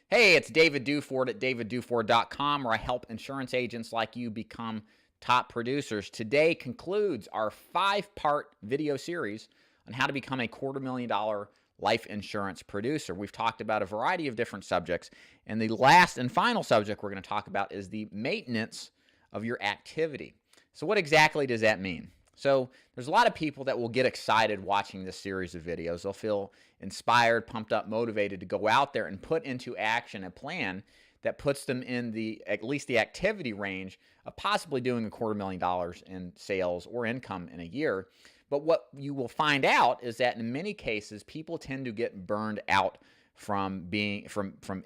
Hey, it's David Duford at davidduford.com, where I help insurance agents like you become top producers. Today concludes our 5-part video series on how to become a $250,000 life insurance producer. We've talked about a variety of different subjects, and the last and final subject we're going to talk about is the maintenance of your activity. So what exactly does that mean? So there's a lot of people that will get excited watching this series of videos. They'll feel inspired, pumped up, motivated to go out there and put into action a plan that puts them in at least the activity range of possibly doing $250,000 in sales or income in a year. But what you will find out is that in many cases, people tend to get burned out from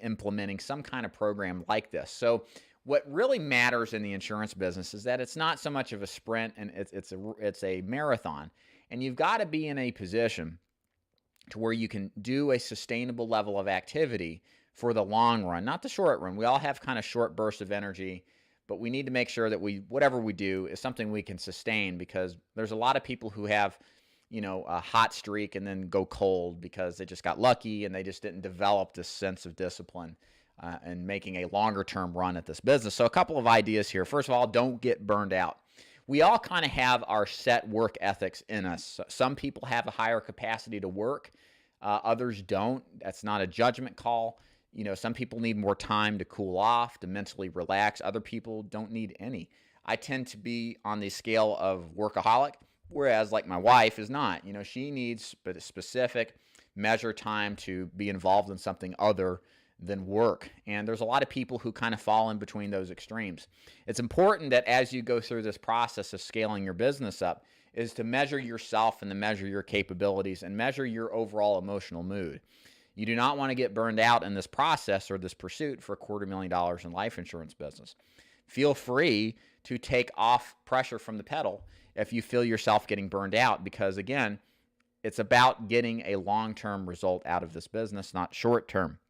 implementing some kind of program like this. So what really matters in the insurance business is that it's not so much of a sprint, and it's a marathon. And you've got to be in a position to where you can do a sustainable level of activity for the long run, not the short run. We all have kind of short bursts of energy, but we need to make sure that whatever we do is something we can sustain, because there's a lot of people who have, a hot streak and then go cold because they just got lucky and they just didn't develop this sense of discipline and making a longer term run at this business. So a couple of ideas here. First of all, don't get burned out. We all kind of have our set work ethics in us. Some people have a higher capacity to work. Others don't. That's not a judgment call. Some people need more time to cool off, to mentally relax. Other people don't need any. I tend to be on the scale of workaholic, whereas like my wife is not. She needs specific measure time to be involved in something other than work. And there's a lot of people who kind of fall in between those extremes. It's important that as you go through this process of scaling your business up is to measure yourself and to measure your capabilities and measure your overall emotional mood. You do not want to get burned out in this process or this pursuit for $250,000 in life insurance business. Feel free to take off pressure from the pedal if you feel yourself getting burned out, because again, it's about getting a long-term result out of this business, not short-term.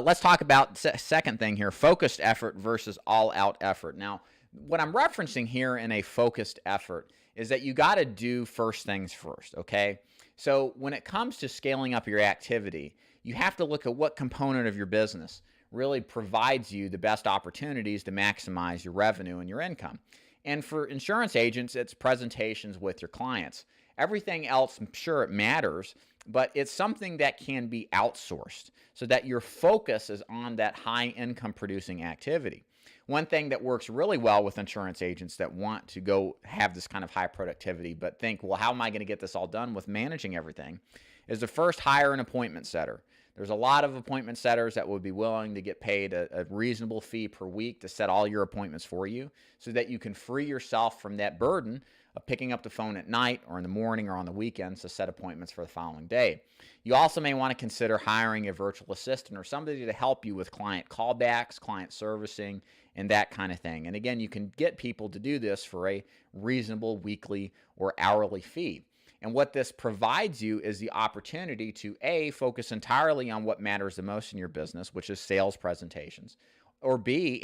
Let's talk about second thing here, focused effort versus all-out effort. Now, what I'm referencing here in a focused effort is that you got to do first things first, okay? So when it comes to scaling up your activity, you have to look at what component of your business really provides you the best opportunities to maximize your revenue and your income. And for insurance agents, it's presentations with your clients. Everything else, I'm sure it matters, but it's something that can be outsourced so that your focus is on that high income producing activity. One thing that works really well with insurance agents that want to go have this kind of high productivity but think, well, how am I going to get this all done with managing everything, is to first hire an appointment setter. There's a lot of appointment setters that would be willing to get paid a reasonable fee per week to set all your appointments for you so that you can free yourself from that burden of picking up the phone at night or in the morning or on the weekends to set appointments for the following day. You also may want to consider hiring a virtual assistant or somebody to help you with client callbacks, client servicing, and that kind of thing. And again, you can get people to do this for a reasonable weekly or hourly fee. And what this provides you is the opportunity to A, focus entirely on what matters the most in your business, which is sales presentations, or B,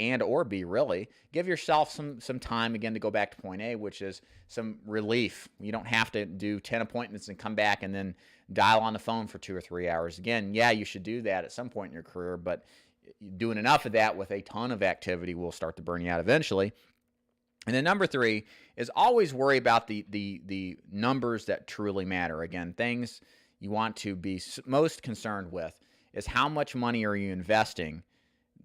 really, give yourself some time, again, to go back to point A, which is some relief. You don't have to do 10 appointments and come back and then dial on the phone for 2 or 3 hours. Again, yeah, you should do that at some point in your career, but doing enough of that with a ton of activity will start to burn you out eventually. And then number 3 is always worry about the numbers that truly matter. Again, things you want to be most concerned with is how much money are you investing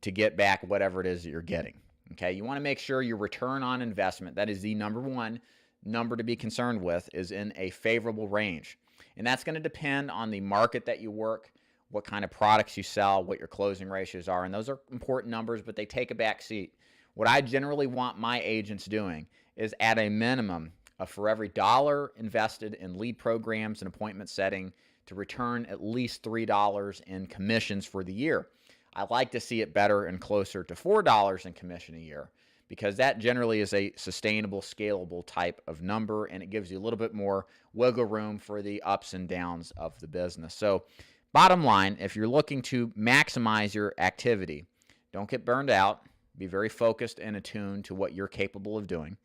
to get back whatever it is that you're getting. Okay, you want to make sure your return on investment, that is the number one number to be concerned with, is in a favorable range. And that's going to depend on the market that you work, what kind of products you sell, what your closing ratios are. And those are important numbers, but they take a back seat. What I generally want my agents doing is at a minimum of for every $1 invested in lead programs and appointment setting to return at least $3 in commissions for the year. I like to see it better and closer to $4 in commission a year, because that generally is a sustainable, scalable type of number, and it gives you a little bit more wiggle room for the ups and downs of the business. So bottom line, if you're looking to maximize your activity, don't get burned out. Be very focused and attuned to what you're capable of doing.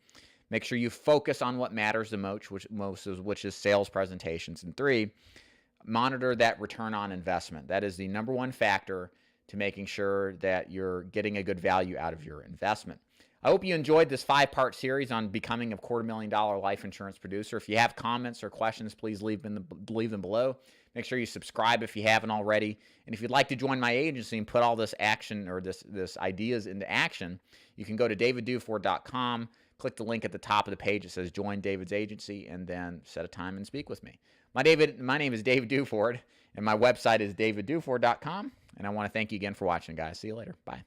Make sure you focus on what matters the most, which is sales presentations. And 3, monitor that return on investment. That is the number one factor to making sure that you're getting a good value out of your investment. I hope you enjoyed this 5-part series on becoming a $250,000 life insurance producer. If you have comments or questions, please leave them below. Make sure you subscribe if you haven't already. And if you'd like to join my agency and put all this action or this ideas into action, you can go to davidduford.com, click the link at the top of the page that says Join David's Agency, and then set a time and speak with me. My name is David Duford, and my website is davidduford.com. And I want to thank you again for watching, guys. See you later. Bye.